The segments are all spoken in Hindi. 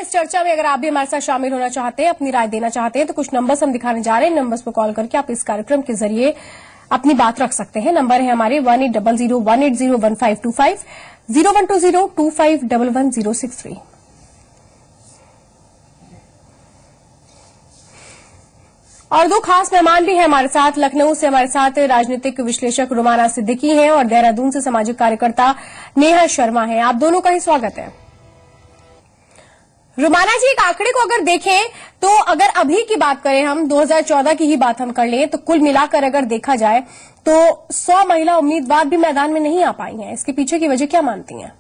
इस चर्चा में अगर आप भी हमारे साथ शामिल होना चाहते हैं, अपनी राय देना चाहते हैं, तो कुछ नंबर्स हम दिखाने जा रहे हैं। नंबर्स पर कॉल करके आप इस कार्यक्रम के जरिए अपनी बात रख सकते हैं। नंबर है हमारे 1800-180-1525, 0120-2511-063। और दो खास मेहमान भी हैं हमारे साथ। लखनऊ से हमारे साथ राजनीतिक विश्लेषक रुमाना सिद्दीकी हैं और देहरादून से सामाजिक कार्यकर्ता नेहा शर्मा हैं। आप दोनों का ही स्वागत है। रुमाना जी, एक आंकड़े को अगर देखें तो अगर अभी की बात करें, हम 2014 की ही बात हम कर लें, तो कुल मिलाकर अगर देखा जाए तो 100 महिला उम्मीदवार भी मैदान में नहीं आ पाई हैं। इसके पीछे की वजह क्या मानती हैं?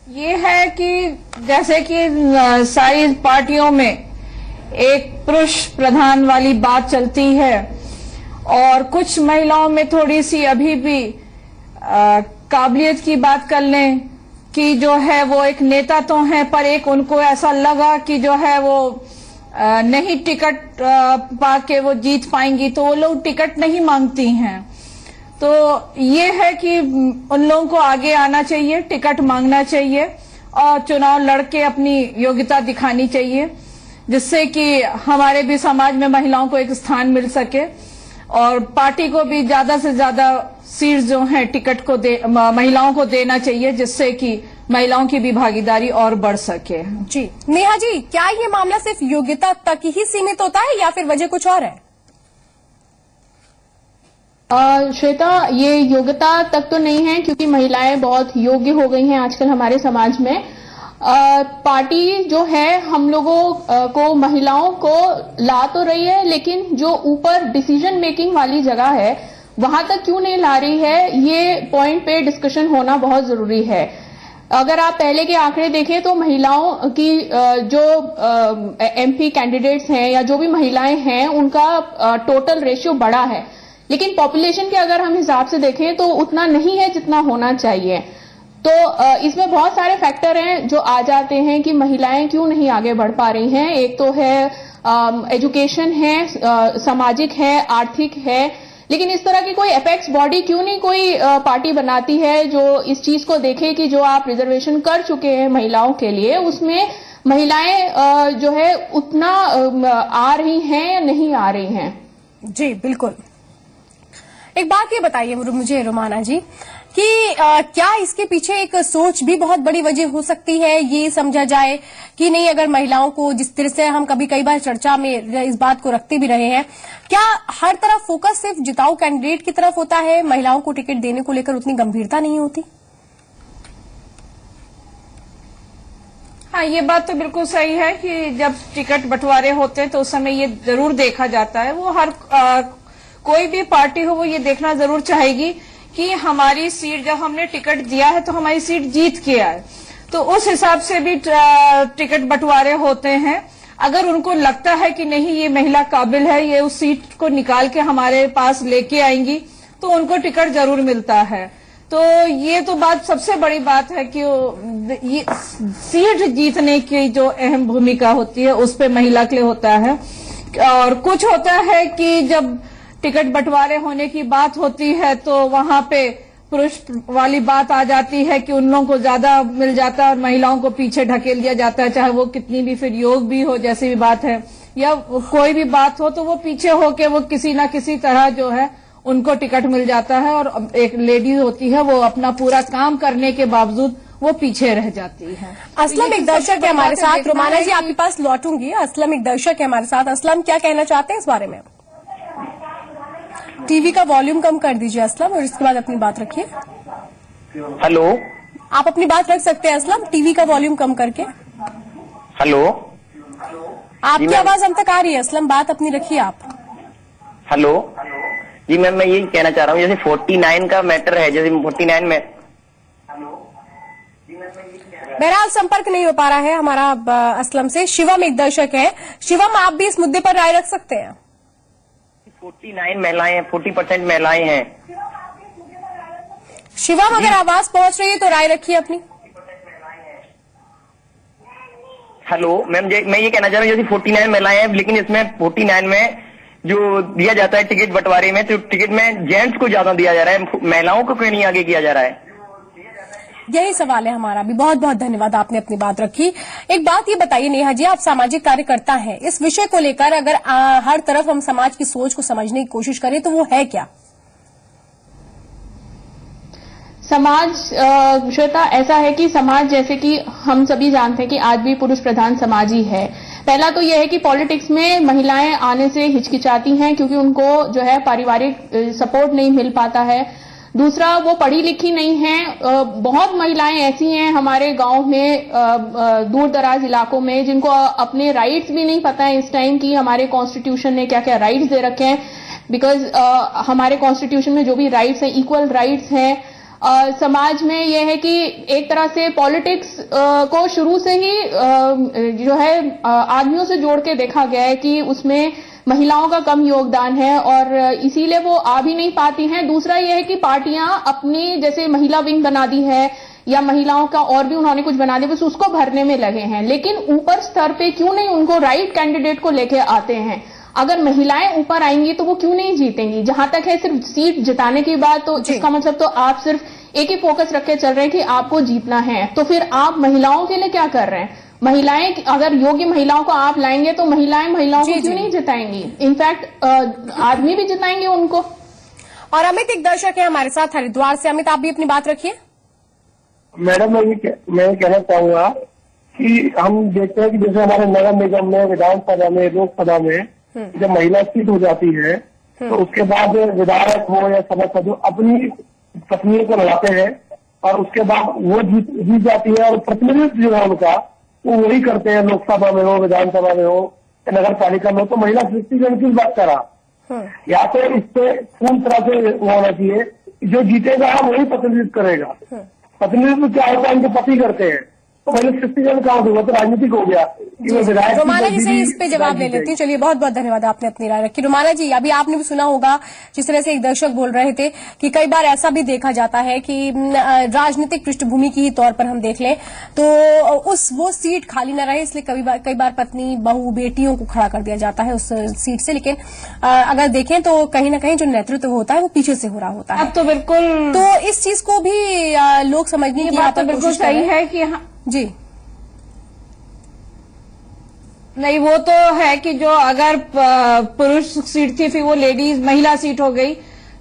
ये है कि जैसे कि सारी पार्टियों में एक पुरुष प्रधान वाली बात चलती है और कुछ महिलाओं में थोड़ी सी अभी भी काबिलियत की बात कर लें कि जो है वो एक नेता तो है, पर एक उनको ऐसा लगा कि जो है वो नहीं टिकट पाके वो जीत पाएंगी, तो वो लोग टिकट नहीं मांगती हैं। तो ये है कि उन लोगों को आगे आना चाहिए, टिकट मांगना चाहिए और चुनाव लड़के अपनी योग्यता दिखानी चाहिए, जिससे कि हमारे भी समाज में महिलाओं को एक स्थान मिल सके और पार्टी को भी ज्यादा से ज्यादा सीट जो है टिकट को महिलाओं को देना चाहिए, जिससे कि महिलाओं की भी भागीदारी और बढ़ सके। जी नेहा जी, क्या ये मामला सिर्फ योग्यता तक ही सीमित होता है या फिर वजह कुछ और है? श्वेता, ये योग्यता तक तो नहीं है, क्योंकि महिलाएं बहुत योग्य हो गई हैं आजकल हमारे समाज में। पार्टी जो है हम लोगों को, महिलाओं को ला तो रही है, लेकिन जो ऊपर डिसीजन मेकिंग वाली जगह है वहां तक क्यों नहीं ला रही है, ये पॉइंट पे डिस्कशन होना बहुत जरूरी है। अगर आप पहले के आंकड़े देखें तो महिलाओं की जो एमपी कैंडिडेट्स हैं या जो भी महिलाएं हैं, उनका टोटल रेशियो बड़ा है, लेकिन पॉपुलेशन के अगर हम हिसाब से देखें तो उतना नहीं है जितना होना चाहिए। तो इसमें बहुत सारे फैक्टर हैं जो आ जाते हैं कि महिलाएं क्यों नहीं आगे बढ़ पा रही हैं। एक तो है एजुकेशन है, सामाजिक है, आर्थिक है, लेकिन इस तरह की कोई एपेक्स बॉडी क्यों नहीं कोई पार्टी बनाती है जो इस चीज को देखे कि जो आप रिजर्वेशन कर चुके हैं महिलाओं के लिए, उसमें महिलाएं जो है उतना आ रही हैं या नहीं आ रही हैं। जी बिल्कुल। एक बात ये बताइए मुझे रुमाना जी कि क्या इसके पीछे एक सोच भी बहुत बड़ी वजह हो सकती है? ये समझा जाए कि नहीं, अगर महिलाओं को जिस तरह से हम कई बार चर्चा में इस बात को रखते भी रहे हैं, क्या हर तरफ फोकस सिर्फ जिताऊ कैंडिडेट की तरफ होता है, महिलाओं को टिकट देने को लेकर उतनी गंभीरता नहीं होती? हाँ, ये बात तो बिल्कुल सही है कि जब टिकट बंटवारे होते हैं तो उस समय ये जरूर देखा जाता है। वो हर कोई भी पार्टी हो वो ये देखना जरूर चाहेगी कि हमारी सीट, जब हमने टिकट दिया है तो हमारी सीट जीत के आए। तो उस हिसाब से भी टिकट बंटवारे होते हैं। अगर उनको लगता है कि नहीं ये महिला काबिल है, ये उस सीट को निकाल के हमारे पास लेके आएंगी, तो उनको टिकट जरूर मिलता है। तो ये तो बात सबसे बड़ी बात है कि ये सीट जीतने की जो अहम भूमिका होती है उस पे महिला के लिए होता है। और कुछ होता है कि जब टिकट बंटवारे होने की बात होती है तो वहां पे पुरुष वाली बात आ जाती है कि उन लोगों को ज्यादा मिल जाता है और महिलाओं को पीछे ढकेल दिया जाता है, चाहे वो कितनी भी फिर योग भी हो, जैसी भी बात है, या कोई भी बात हो, तो वो पीछे होके वो किसी ना किसी तरह जो है उनको टिकट मिल जाता है और एक लेडी होती है वो अपना पूरा काम करने के बावजूद वो पीछे रह जाती है। असलम एक दर्शक है हमारे साथ। रुमाना जी, आपके पास लौटूंगी। असलम एक दर्शक है हमारे साथ। असलम, क्या कहना चाहते हैं इस बारे में? टीवी का वॉल्यूम कम कर दीजिए असलम, और इसके बाद अपनी बात रखिए। हेलो, आप अपनी बात रख सकते हैं असलम, टीवी का वॉल्यूम कम करके। हेलो, आपकी आवाज हम तक आ रही है असलम, बात अपनी रखिए आप। हेलो जी मैम, मैं यही कहना चाह रहा हूँ, जैसे 49 का मैटर है, जैसे 49 में बहरहाल संपर्क नहीं हो पा रहा है हमारा असलम से। शिवम एक दर्शक है। शिवम, आप भी इस मुद्दे पर राय रख सकते हैं। 49 महिलाएं हैं, 40% महिलाएं हैं। शिवम, अगर आवाज पहुंच रही है तो राय रखिए अपनी। हेलो मैम, मैं ये कहना चाह रहा हूँ, जैसे 49 महिलाएं हैं, लेकिन इसमें 49 में जो दिया जाता है टिकट बंटवारे में, तो टिकट में जेंट्स को ज्यादा दिया जा रहा है, महिलाओं को क्यों नहीं आगे किया जा रहा है? यही सवाल है हमारा भी। बहुत बहुत धन्यवाद, आपने अपनी बात रखी। एक बात ये बताइए नेहा जी, आप सामाजिक कार्यकर्ता हैं, इस विषय को लेकर अगर हर तरफ हम समाज की सोच को समझने की कोशिश करें तो वो है क्या? समाज श्वेता ऐसा है कि समाज, जैसे कि हम सभी जानते हैं कि आज भी पुरुष प्रधान समाज ही है। पहला तो यह है कि पॉलिटिक्स में महिलाएं आने से हिचकिचाती हैं क्योंकि उनको जो है पारिवारिक सपोर्ट नहीं मिल पाता है। दूसरा, वो पढ़ी लिखी नहीं है। बहुत महिलाएं ऐसी हैं हमारे गांव में, दूर दराज इलाकों में, जिनको अपने राइट्स भी नहीं पता है इस टाइम कि हमारे कॉन्स्टिट्यूशन ने क्या क्या राइट्स दे रखे हैं। बिकॉज हमारे कॉन्स्टिट्यूशन में जो भी राइट्स हैं, इक्वल राइट्स हैं। समाज में यह है कि एक तरह से पॉलिटिक्स को शुरू से ही जो है आदमियों से जोड़ के देखा गया है कि उसमें महिलाओं का कम योगदान है और इसीलिए वो आ भी नहीं पाती हैं। दूसरा यह है कि पार्टियां अपनी जैसे महिला विंग बना दी है या महिलाओं का और भी उन्होंने कुछ बना दिया, बस उसको भरने में लगे हैं। लेकिन ऊपर स्तर पे क्यों नहीं उनको राइट कैंडिडेट को लेके आते हैं? अगर महिलाएं ऊपर आएंगी तो वो क्यों नहीं जीतेंगी? जहां तक है सिर्फ सीट जिताने की बात, तो इसका मतलब तो आप सिर्फ एक ही फोकस रख के चल रहे हैं कि आपको जीतना है। तो फिर आप महिलाओं के लिए क्या कर रहे हैं? महिलाएं, अगर योग्य महिलाओं को आप लाएंगे तो महिलाओं को क्यों नहीं जिताएंगी? इनफैक्ट आदमी भी जिताएंगे उनको। और अमित एक दर्शक है हमारे साथ हरिद्वार से। अमित, आप भी अपनी बात रखिए। मैडम, मैं कहना चाहूंगा कि हम देखते हैं कि जैसे हमारे नगर निगम में, विधानसभा में, लोकसभा में जब महिला सीट हो जाती है तो उसके बाद विधायक हो या सदस्य हो अपनी पत्नियों को लड़ाते हैं और उसके बाद वो जीत जाती है और प्रतिनिधित्व जो है उनका वो वही करते हैं। लोकसभा में हो, विधानसभा में हो, नगर पालिका में हो, तो महिला सशक्तिकरण किस बात का रहा? या तो इस पे पूर्ण तरह से होना चाहिए, जो जीतेगा वही प्रतिनिधित्व करेगा। प्रतिनिधित्व क्या होता है? उनके पति करते हैं, तो महिला सशक्तिकरण कहाँ होगा? तो राजनीतिक हो गया। रोमाना जी से इस पे जवाब ले लेती हूँ। चलिए, बहुत बहुत धन्यवाद, आपने अपनी राय रखी। रोमाना जी, अभी आपने भी सुना होगा जिस तरह से एक दर्शक बोल रहे थे कि कई बार ऐसा भी देखा जाता है कि राजनीतिक पृष्ठभूमि की तौर पर हम देख लें तो वो सीट खाली न रहे, इसलिए कई बार पत्नी, बहू, बेटियों को खड़ा कर दिया जाता है उस सीट से। लेकिन अगर देखें तो कहीं न कहीं जो नेतृत्व होता है वो पीछे से हो रहा होता है। अब तो बिल्कुल, तो इस चीज को भी लोग समझने की बात तो बिल्कुल सही है कि जी नहीं, वो तो है कि जो अगर पुरुष सीट थी फिर वो लेडीज महिला सीट हो गई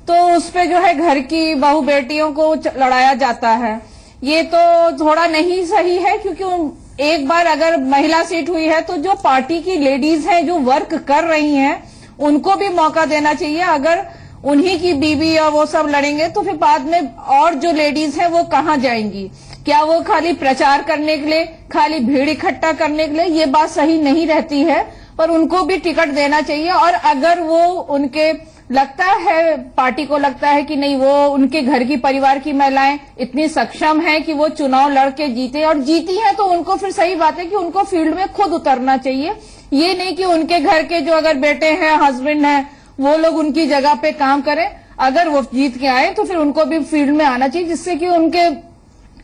तो उस पे जो है घर की बहू बेटियों को लड़ाया जाता है। ये तो थोड़ा नहीं सही है, क्योंकि एक बार अगर महिला सीट हुई है तो जो पार्टी की लेडीज हैं जो वर्क कर रही हैं उनको भी मौका देना चाहिए। अगर उन्हीं की बीवी और वो सब लड़ेंगे तो फिर बाद में और जो लेडीज हैं वो कहाँ जाएंगी? क्या वो खाली प्रचार करने के लिए, खाली भीड़ इकट्ठा करने के लिए? ये बात सही नहीं रहती है, पर उनको भी टिकट देना चाहिए। और अगर वो उनके लगता है, पार्टी को लगता है कि नहीं वो उनके घर की परिवार की महिलाएं इतनी सक्षम हैं कि वो चुनाव लड़के जीते और जीती हैं, तो उनको फिर सही बात है कि उनको फील्ड में खुद उतरना चाहिए। ये नहीं कि उनके घर के जो अगर बेटे हैं, हस्बैंड हैं, वो लोग उनकी जगह पे काम करें। अगर वो जीत के आए तो फिर उनको भी फील्ड में आना चाहिए, जिससे कि उनके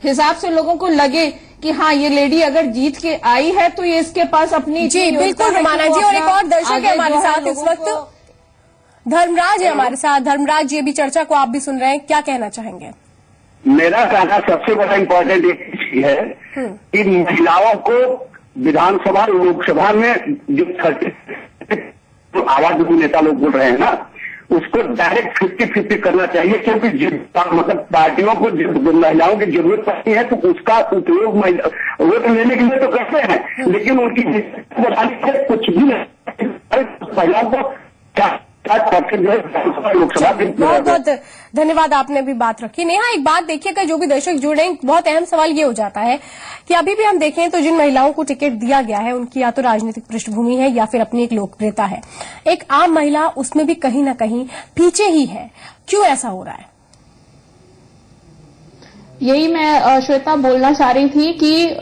हिसाब से लोगों को लगे कि हाँ ये लेडी अगर जीत के आई है तो ये इसके पास अपनी। जी बिल्कुल रोमाना जी, और एक और दर्शक है हमारे साथ इस वक्त, धर्मराज है हमारे साथ। धर्मराज जी, अभी चर्चा को आप भी सुन रहे हैं, क्या कहना चाहेंगे? मेरा कहना सबसे बड़ा इम्पोर्टेंट एक चीज है कि महिलाओं को विधानसभा लोकसभा में जो आवाज नेता लोग बोल रहे हैं ना, उसको डायरेक्ट 50-50 करना चाहिए, क्योंकि मतलब पार्टियों को महिलाओं की जरूरत पड़ती है तो उसका उपयोग वोट लेने के लिए तो करते हैं, लेकिन उनकी कुछ भी नहीं महिलाओं को लोकसभा। बहुत बहुत धन्यवाद, आपने भी बात रखी। नेहा, एक बात देखिएगा, जो भी दर्शक जुड़े हैं, बहुत अहम सवाल ये हो जाता है कि अभी भी हम देखें तो जिन महिलाओं को टिकट दिया गया है उनकी या तो राजनीतिक पृष्ठभूमि है या फिर अपनी एक लोकप्रियता है। एक आम महिला उसमें भी कहीं न कहीं पीछे ही है। क्यों ऐसा हो रहा है? यही मैं श्वेता बोलना चाह रही थी कि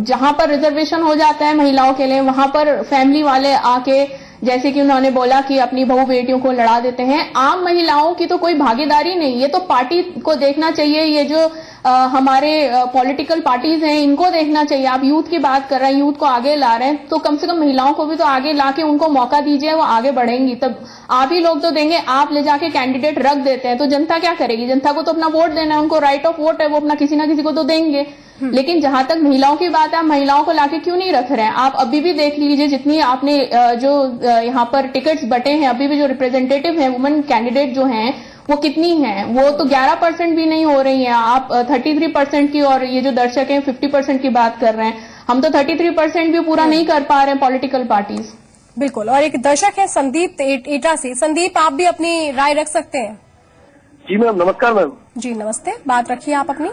जहां पर रिजर्वेशन हो जाता है महिलाओं के लिए, वहां पर फैमिली वाले आके, जैसे कि उन्होंने बोला कि अपनी बहू बेटियों को लड़ा देते हैं। आम महिलाओं की तो कोई भागीदारी नहीं, ये तो पार्टी को देखना चाहिए। ये जो हमारे पॉलिटिकल पार्टीज हैं, इनको देखना चाहिए। आप यूथ की बात कर रहे हैं, यूथ को आगे ला रहे हैं, तो कम से कम महिलाओं को भी तो आगे ला के उनको मौका दीजिए, वो आगे बढ़ेंगी। तब आप ही लोग तो देंगे, आप ले जाके कैंडिडेट रख देते हैं तो जनता क्या करेगी? जनता को तो अपना वोट देना है, उनको राइट ऑफ वोट है, वो अपना किसी ना किसी को तो देंगे। लेकिन जहां तक महिलाओं की बात है, आप महिलाओं को लाके क्यों नहीं रख रहे हैं? आप अभी भी देख लीजिए, जितनी आपने जो यहाँ पर टिकट्स बटे हैं, अभी भी जो रिप्रेजेंटेटिव हैं वुमेन कैंडिडेट जो हैं वो कितनी हैं? वो तो 11% भी नहीं हो रही हैं। आप 33% की, और ये जो दर्शक हैं 50% की बात कर रहे हैं। हम तो 33% भी पूरा नहीं कर पा रहे हैं पॉलिटिकल पार्टीज। बिल्कुल। और एक दर्शक है संदीप एटा से। संदीप, आप भी अपनी राय रख सकते हैं। जी मैम, नमस्कार मैम। जी नमस्ते, बात रखिए आप अपनी।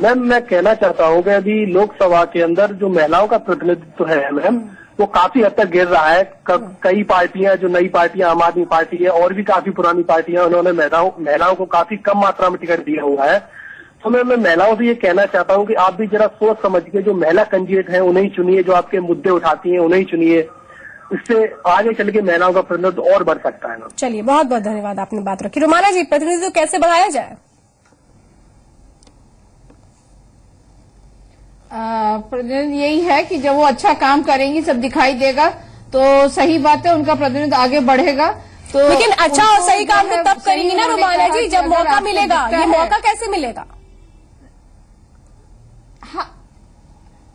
मैम, मैं कहना चाहता हूँ कि अभी लोकसभा के अंदर जो महिलाओं का प्रतिनिधित्व है मैम, वो काफी हद तक गिर रहा है। कई पार्टियां, जो नई पार्टियां, आम आदमी पार्टी है और भी काफी पुरानी पार्टियां, उन्होंने महिलाओं को काफी कम मात्रा में टिकट दिया हुआ है। तो मैं महिलाओं से ये कहना चाहता हूँ कि आप भी जरा सोच समझ के जो महिला कैंडिडेट हैं उन्हें चुनिए, जो आपके मुद्दे उठाती हैं उन्हें चुनिए। इससे आगे चल के महिलाओं का प्रतिनिधित्व और बढ़ सकता है। चलिए, बहुत बहुत धन्यवाद, आपने बात रखी। रोमाना जी, प्रतिनिधित्व कैसे बढ़ाया जाए? प्रतिनिधित्व यही है कि जब वो अच्छा काम करेंगी, सब दिखाई देगा, तो सही बात है, उनका प्रतिनिधित्व आगे बढ़ेगा। तो लेकिन अच्छा और सही काम तो तब करेंगी ना रोमाना जी, जब मौका मिलेगा। ये मौका कैसे मिलेगा? हाँ,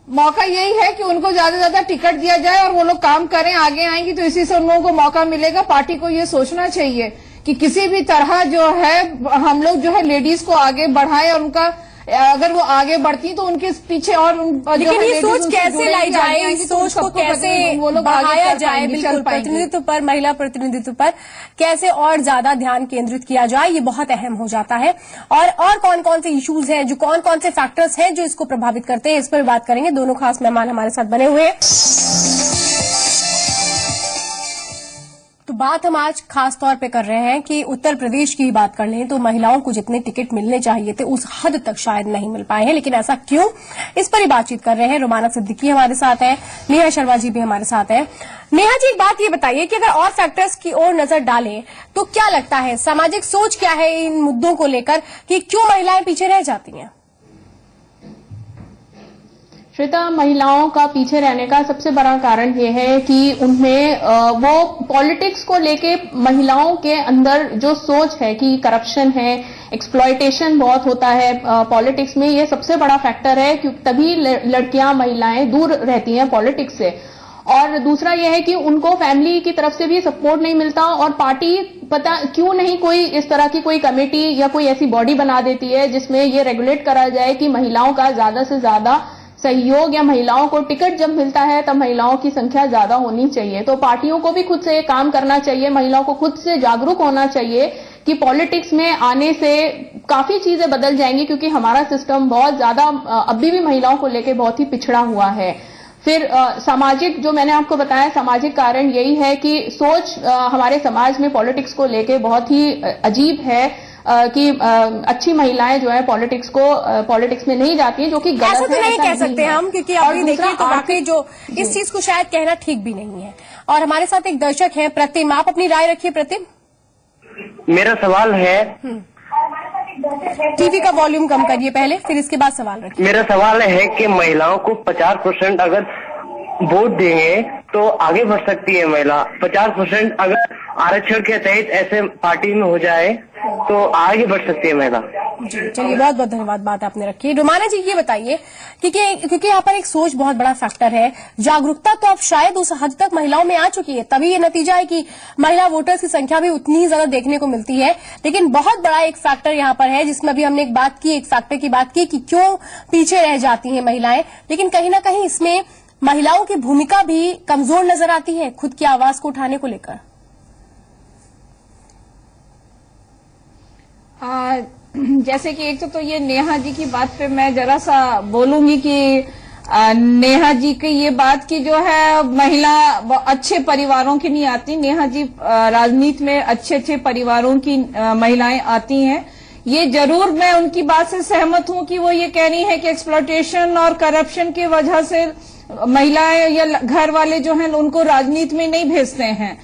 मौका यही है कि उनको ज्यादा से ज्यादा टिकट दिया जाए और वो लोग काम करें, आगे आएंगी तो इसी से उन लोगों को मौका मिलेगा। पार्टी को ये सोचना चाहिए कि किसी भी तरह जो है हम लोग जो है लेडीज को आगे बढ़ाएं, और उनका अगर वो आगे बढ़ती तो उनके पीछे और लेकिन ये सोच कैसे लाई जाए, इस सोच को कैसे बढ़ाया जाए? बिल्कुल, प्रतिनिधित्व पर, महिला प्रतिनिधित्व पर कैसे और ज्यादा ध्यान केंद्रित किया जाए, ये बहुत अहम हो जाता है। और कौन कौन से इश्यूज हैं, जो कौन कौन से फैक्टर्स हैं जो इसको प्रभावित करते हैं, इस पर बात करेंगे। दोनों खास मेहमान हमारे साथ बने हुए हैं। तो बात हम आज खास तौर पे कर रहे हैं कि उत्तर प्रदेश की बात कर लें तो महिलाओं को जितने टिकट मिलने चाहिए थे उस हद तक शायद नहीं मिल पाए हैं। लेकिन ऐसा क्यों, इस पर ही बातचीत कर रहे हैं। रोमाना सिद्दीकी हमारे साथ है, नेहा शर्मा जी भी हमारे साथ है। नेहा जी, एक बात ये बताइए कि अगर और फैक्टर्स की ओर नजर डालें तो क्या लगता है, सामाजिक सोच क्या है इन मुद्दों को लेकर कि क्यों महिलाएं पीछे रह जाती हैं? श्वेता, महिलाओं का पीछे रहने का सबसे बड़ा कारण ये है कि उनमें वो पॉलिटिक्स को लेके महिलाओं के अंदर जो सोच है कि करप्शन है, एक्सप्लॉयटेशन बहुत होता है पॉलिटिक्स में, ये सबसे बड़ा फैक्टर है, क्योंकि तभी लड़कियां, महिलाएं दूर रहती हैं पॉलिटिक्स से। और दूसरा यह है कि उनको फैमिली की तरफ से भी सपोर्ट नहीं मिलता, और पार्टी पता क्यों नहीं कोई इस तरह की कोई कमेटी या कोई ऐसी बॉडी बना देती है जिसमें ये रेगुलेट करा जाए कि महिलाओं का ज्यादा से ज्यादा सहयोग, या महिलाओं को टिकट जब मिलता है तब महिलाओं की संख्या ज्यादा होनी चाहिए। तो पार्टियों को भी खुद से काम करना चाहिए, महिलाओं को खुद से जागरूक होना चाहिए कि पॉलिटिक्स में आने से काफी चीजें बदल जाएंगी, क्योंकि हमारा सिस्टम बहुत ज्यादा अभी भी महिलाओं को लेकर बहुत ही पिछड़ा हुआ है। फिर सामाजिक, जो मैंने आपको बताया, सामाजिक कारण यही है कि सोच हमारे समाज में पॉलिटिक्स को लेकर बहुत ही अजीब है कि अच्छी महिलाएं जो है पॉलिटिक्स में नहीं जाती है, जो कि गलत है। ऐसा तो नहीं कह सकते हम, क्योंकि अभी देखिए तो वाकई जो इस चीज को शायद कहना ठीक भी नहीं है। और हमारे साथ एक दर्शक है प्रतिम, आप अपनी राय रखिए। प्रतिम, मेरा सवाल है, टीवी का वॉल्यूम कम करिए पहले, फिर इसके बाद सवाल रखिए। मेरा सवाल है कि महिलाओं को 50% अगर वोट देंगे तो आगे बढ़ सकती है महिला। 50% अगर आरक्षण के तहत ऐसे पार्टी में हो जाए तो आगे बढ़ सकती है महिला। जी, चलिए, बहुत बहुत धन्यवाद, बात आपने रखी। रोमाना जी, ये बताइए क्योंकि यहाँ पर एक सोच बहुत बड़ा फैक्टर है, जागरूकता तो अब शायद उस हद तक महिलाओं में आ चुकी है, तभी ये नतीजा है कि महिला वोटर्स की संख्या भी उतनी ही ज्यादा देखने को मिलती है। लेकिन बहुत बड़ा एक फैक्टर यहाँ पर है, जिसमें अभी हमने एक फैक्टर की बात की कि क्यों पीछे रह जाती हैं महिलाएं। लेकिन कहीं ना कहीं इसमें महिलाओं की भूमिका भी कमजोर नजर आती है खुद की आवाज को उठाने को लेकर। जैसे कि एक तो ये नेहा जी की बात पे मैं जरा सा बोलूंगी कि नेहा जी की ये बात की जो है महिला अच्छे परिवारों की नहीं आती। नेहा जी राजनीति में अच्छे परिवारों की महिलाएं आती हैं। ये जरूर मैं उनकी बात से सहमत हूं कि वो ये कह रही है कि एक्सप्लॉयटेशन और करप्शन की वजह से महिलाएं या घर वाले जो हैं उनको राजनीति में नहीं भेजते हैं।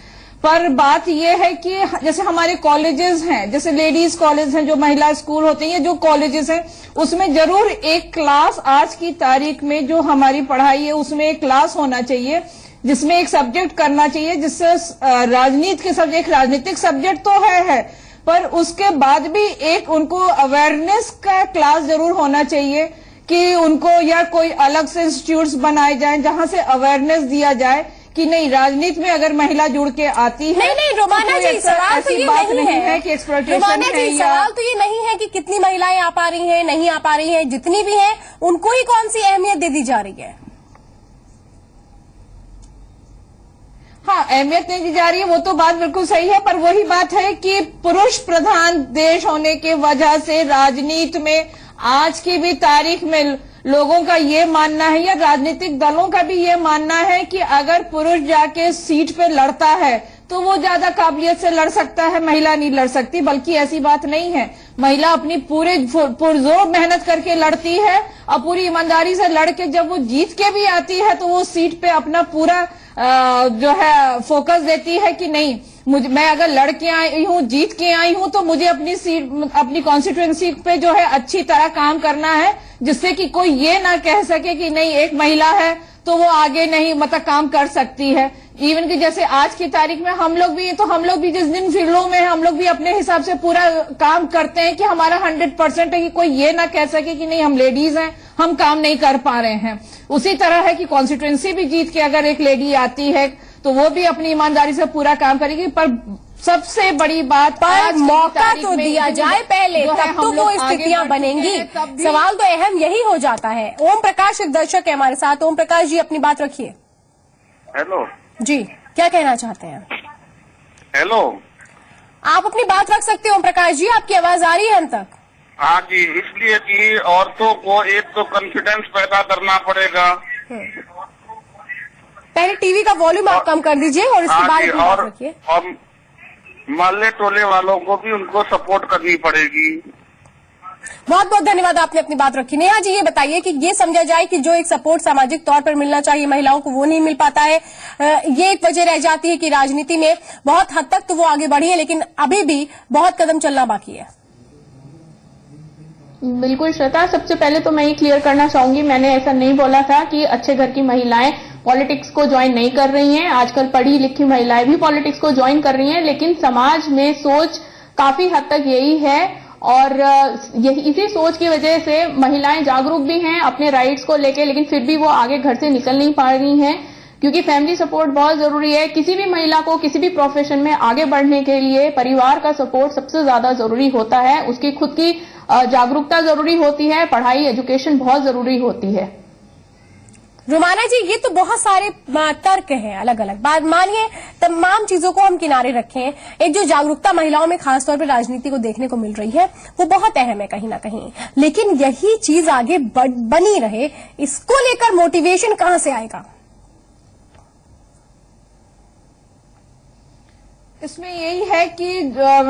पर बात यह है कि जैसे हमारे कॉलेजेस हैं, जैसे लेडीज कॉलेज हैं, जो महिला स्कूल होते हैं, जो कॉलेजेस हैं, उसमें जरूर एक क्लास आज की तारीख में जो हमारी पढ़ाई है उसमें एक क्लास होना चाहिए जिसमें एक सब्जेक्ट करना चाहिए, जिससे राजनीति के सब्जेक्ट, राजनीतिक सब्जेक्ट तो है पर उसके बाद भी एक उनको अवेयरनेस का क्लास जरूर होना चाहिए कि उनको या कोई अलग से इंस्टीट्यूट्स बनाए जाएं जहां से अवेयरनेस दिया जाए कि नहीं, राजनीति में अगर महिला जुड़ के आती है नहीं रोमाना जी, सवाल तो ये नहीं है कि एक्सप्लॉयटेशन रोमाना है, जी, सवाल तो ये नहीं है कि कितनी महिलाएं आ पा रही हैं, नहीं आ पा रही हैं, जितनी भी हैं उनको ही कौन सी अहमियत दे दी जा रही है? हाँ, अहमियत नहीं दी जा रही है, वो तो बात बिल्कुल सही है, पर वही बात है कि पुरुष प्रधान देश होने के वजह से राजनीति में आज की भी तारीख में लोगों का ये मानना है या राजनीतिक दलों का भी ये मानना है कि अगर पुरुष जाके सीट पे लड़ता है तो वो ज्यादा काबिलियत से लड़ सकता है, महिला नहीं लड़ सकती। बल्कि ऐसी बात नहीं है, महिला अपनी पूरे पुरजोर मेहनत करके लड़ती है और पूरी ईमानदारी से लड़ के जब वो जीत के भी आती है तो वो सीट पे अपना पूरा जो है फोकस देती है कि नहीं, मैं अगर लड़ के आई हूँ, जीत के आई हूँ, तो मुझे अपनी सीट, अपनी कॉन्स्टिट्यूएंसी पे जो है अच्छी तरह काम करना है, जिससे कि कोई ये ना कह सके कि नहीं एक महिला है तो वो आगे नहीं मतलब काम कर सकती है। इवन कि जैसे आज की तारीख में हम लोग भी जिस दिन फील्डों में हम लोग भी अपने हिसाब से पूरा काम करते हैं कि हमारा 100% है कि कोई ये ना कह सके कि नहीं हम लेडीज हैं, हम काम नहीं कर पा रहे हैं। उसी तरह है कि कॉन्स्टिट्यूएंसी भी जीत के अगर एक लेडी आती है तो वो भी अपनी ईमानदारी से पूरा काम करेगी। पर सबसे बड़ी बात, पर मौका तो दिया जाए पहले, तब तो वो स्थितियां बनेंगी। सवाल तो अहम यही हो जाता है। ओम प्रकाश एक दर्शक है हमारे साथ। ओम प्रकाश जी अपनी बात रखिए। हेलो जी, क्या कहना चाहते हैं? हेलो, आप अपनी बात रख सकते हैं ओम प्रकाश जी, आपकी आवाज आ रही है हम तक? हाँ जी, इसलिए कि औरतों को एक तो कॉन्फिडेंस पैदा करना पड़ेगा। पहले टीवी का वॉल्यूम आप कम कर दीजिए और इसके बाद अपनी बात रखिए। और मोहल्ले टोले वालों को भी उनको सपोर्ट करनी पड़ेगी। बहुत बहुत धन्यवाद, आपने अपनी बात रखी। नेहा जी, ये बताइए कि ये समझा जाए कि जो एक सपोर्ट सामाजिक तौर पर मिलना चाहिए महिलाओं को वो नहीं मिल पाता है, ये एक वजह रह जाती है कि राजनीति में बहुत हद तक तो वो आगे बढ़ी है लेकिन अभी भी बहुत कदम चलना बाकी है। बिल्कुल श्वेता, सबसे पहले तो मैं ये क्लियर करना चाहूंगी, मैंने ऐसा नहीं बोला था कि अच्छे घर की महिलाएं पॉलिटिक्स को ज्वाइन नहीं कर रही हैं। आजकल पढ़ी लिखी महिलाएं भी पॉलिटिक्स को ज्वाइन कर रही हैं, लेकिन समाज में सोच काफी हद तक यही है और इसी सोच की वजह से महिलाएं जागरूक भी हैं अपने राइट्स को लेके, लेकिन फिर भी वो आगे घर से निकल नहीं पा रही हैं क्योंकि फैमिली सपोर्ट बहुत जरूरी है। किसी भी महिला को किसी भी प्रोफेशन में आगे बढ़ने के लिए परिवार का सपोर्ट सबसे ज्यादा जरूरी होता है, उसकी खुद की जागरूकता जरूरी होती है, पढ़ाई एजुकेशन बहुत जरूरी होती है। रुमाना जी, ये तो बहुत सारे तर्क हैं अलग अलग बात, मानिए तमाम चीजों को हम किनारे रखें, एक जो जागरूकता महिलाओं में खासतौर पर राजनीति को देखने को मिल रही है वो बहुत अहम है कहीं ना कहीं, लेकिन यही चीज आगे बनी रहे, इसको लेकर मोटिवेशन कहां से आएगा? इसमें यही है कि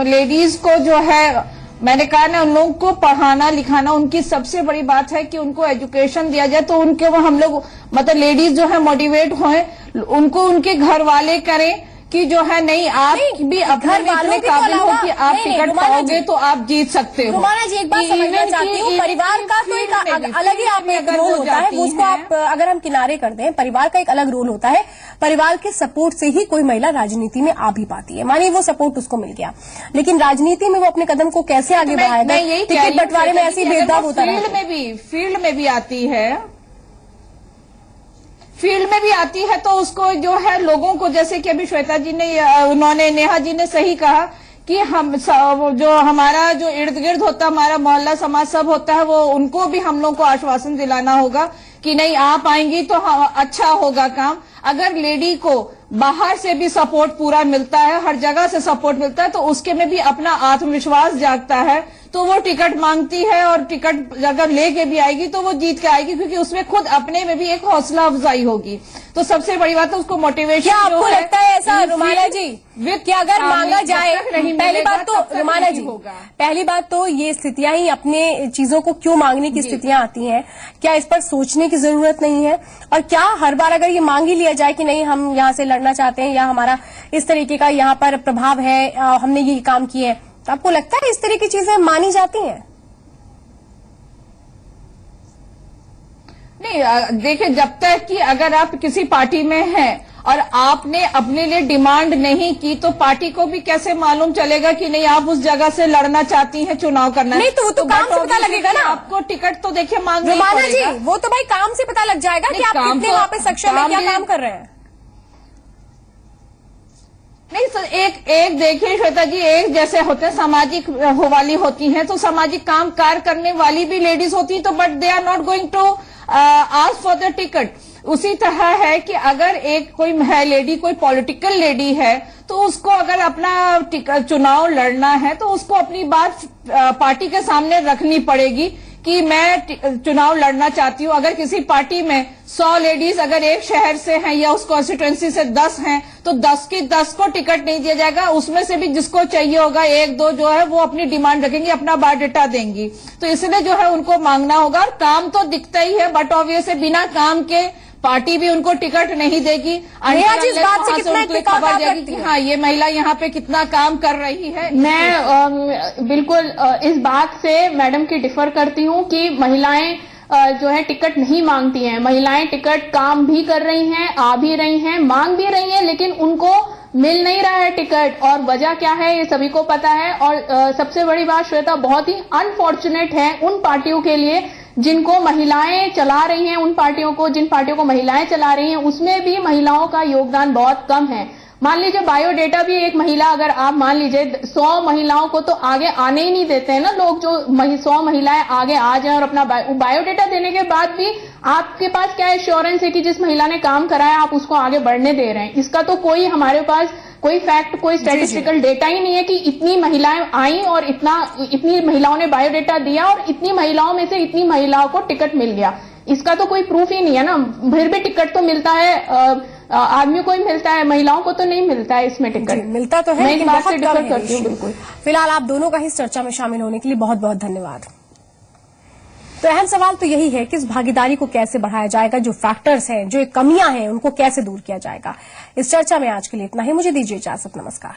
लेडीज को जो है, मैंने कहा ना, उन लोगों को पढ़ाना लिखाना उनकी सबसे बड़ी बात है कि उनको एजुकेशन दिया जाए, तो उनके वो हम लोग मतलब लेडीज जो है मोटिवेट होए, उनको उनके घर वाले करें कि जो है नहीं आप भी घर वालों के काबिल हो कि आप टिकट पाओगे तो आप जीत सकते हो। रुमाना जी, एक बात समझना चाहती हूँ, परिवार का तो एक अलग ही आप एक रोल होता है, उसको आप अगर हम किनारे कर दें, परिवार का एक अलग रोल होता है, परिवार के सपोर्ट से ही कोई महिला राजनीति में आ भी पाती है। मानिए वो सपोर्ट उसको मिल गया, लेकिन राजनीति में वो अपने कदम को कैसे आगे बढ़ाएगा? टिकट बंटवारे में ऐसी भेदभाव होता है। फील्ड में भी आती है, फील्ड में भी आती है तो उसको जो है लोगों को, जैसे कि अभी श्वेता जी ने, उन्होंने, नेहा जी ने सही कहा कि हम जो हमारा जो इर्द गिर्द होता है, हमारा मोहल्ला समाज सब होता है, वो उनको भी हम लोग को आश्वासन दिलाना होगा कि नहीं आप आएंगी तो अच्छा होगा काम। अगर लेडी को बाहर से भी सपोर्ट पूरा मिलता है, हर जगह से सपोर्ट मिलता है, तो उसके में भी अपना आत्मविश्वास जागता है, तो वो टिकट मांगती है, और टिकट अगर लेके भी आएगी तो वो जीत के आएगी, क्योंकि उसमें खुद अपने में भी एक हौसला अफजाई होगी। तो सबसे बड़ी बात है उसको मोटिवेशन। क्या आपको लगता है ऐसा रुमाना जी कि अगर मांगा जाए, पहली बात तो रुमाना जी, पहली बात तो ये स्थितियां ही अपने चीजों को क्यों मांगने की स्थितियां आती हैं, क्या इस पर सोचने की जरूरत नहीं है? और क्या हर बार अगर ये मांग ही लिया जाए कि नहीं हम यहाँ से लड़ना चाहते हैं या हमारा इस तरीके का यहाँ पर प्रभाव है, हमने ये काम किए, तो आपको लगता है इस तरह की चीजें मानी जाती हैं? नहीं, देखिए, जब तक कि अगर आप किसी पार्टी में हैं और आपने अपने लिए डिमांड नहीं की, तो पार्टी को भी कैसे मालूम चलेगा कि नहीं आप उस जगह से लड़ना चाहती हैं, चुनाव करना है? नहीं, तो वो तो काम से पता लगेगा ना। आपको टिकट तो देखिए मांगना ही रुमाना पड़ेगा। जी, वो तो भाई काम से पता लग जाएगा कि आप कितने वहां पे सक्षम है, क्या काम कर रहे हैं। नहीं सर, एक देखिए श्वेता जी, एक जैसे होते हैं सामाजिक वाली होती हैं, तो सामाजिक काम कार्य करने वाली भी लेडीज होती हैं, तो but they are not going to ask for the ticket. उसी तरह है कि अगर एक कोई है लेडी, कोई पॉलिटिकल लेडी है, तो उसको अगर अपना चुनाव लड़ना है तो उसको अपनी बात पार्टी के सामने रखनी पड़ेगी कि मैं चुनाव लड़ना चाहती हूँ। अगर किसी पार्टी में 100 लेडीज अगर एक शहर से हैं या उस कॉन्स्टिट्यूएंसी से 10 हैं, तो 10 की 10 को टिकट नहीं दिया जाएगा। उसमें से भी जिसको चाहिए होगा 1-2 जो है वो अपनी डिमांड रखेंगी, अपना बायोडाटा देंगी। तो इसलिए जो है उनको मांगना होगा। और काम तो दिखता ही है, बट ऑब्वियस बिना काम के पार्टी भी उनको टिकट नहीं देगी। इस बात से कितना खबर जाएगी कि हाँ ये महिला यहाँ पे कितना काम कर रही है। मैं बिल्कुल इस बात से मैडम की डिफर करती हूँ कि महिलाएं जो है टिकट नहीं मांगती हैं। महिलाएं टिकट काम भी कर रही हैं, आ भी रही हैं, मांग भी रही हैं, लेकिन उनको मिल नहीं रहा है टिकट। और वजह क्या है ये सभी को पता है। और सबसे बड़ी बात श्वेता, बहुत ही अनफॉर्चुनेट है उन पार्टियों के लिए जिनको महिलाएं चला रही हैं, उन पार्टियों को जिन पार्टियों को महिलाएं चला रही हैं उसमें भी महिलाओं का योगदान बहुत कम है। मान लीजिए बायोडेटा भी एक महिला, अगर आप मान लीजिए 100 महिलाओं को तो आगे आने ही नहीं देते हैं ना लोग, जो 100 महिलाएं आगे आ जाएं और अपना बायोडेटा देने के बाद भी आपके पास क्या एश्योरेंस है कि जिस महिला ने काम कराया आप उसको आगे बढ़ने दे रहे हैं? इसका तो कोई हमारे पास कोई फैक्ट, कोई स्टैटिस्टिकल डेटा ही नहीं है कि इतनी महिलाएं आई और इतनी महिलाओं ने बायोडेटा दिया और इतनी महिलाओं में से इतनी महिलाओं को टिकट मिल गया। इसका तो कोई प्रूफ ही नहीं है ना। फिर भी टिकट तो मिलता है, आदमी को ही मिलता है, महिलाओं को तो नहीं मिलता है इसमें टिकट। मिलता तो है, मैं इस बात से डिफर करती हूँ बिल्कुल। फिलहाल आप दोनों का इस चर्चा में शामिल होने के लिए बहुत बहुत धन्यवाद। तो अहम सवाल तो यही है कि इस भागीदारी को कैसे बढ़ाया जाएगा, जो फैक्टर्स हैं, जो कमियां हैं, उनको कैसे दूर किया जाएगा। इस चर्चा में आज के लिए इतना ही। मुझे दीजिए इजाजत। नमस्कार।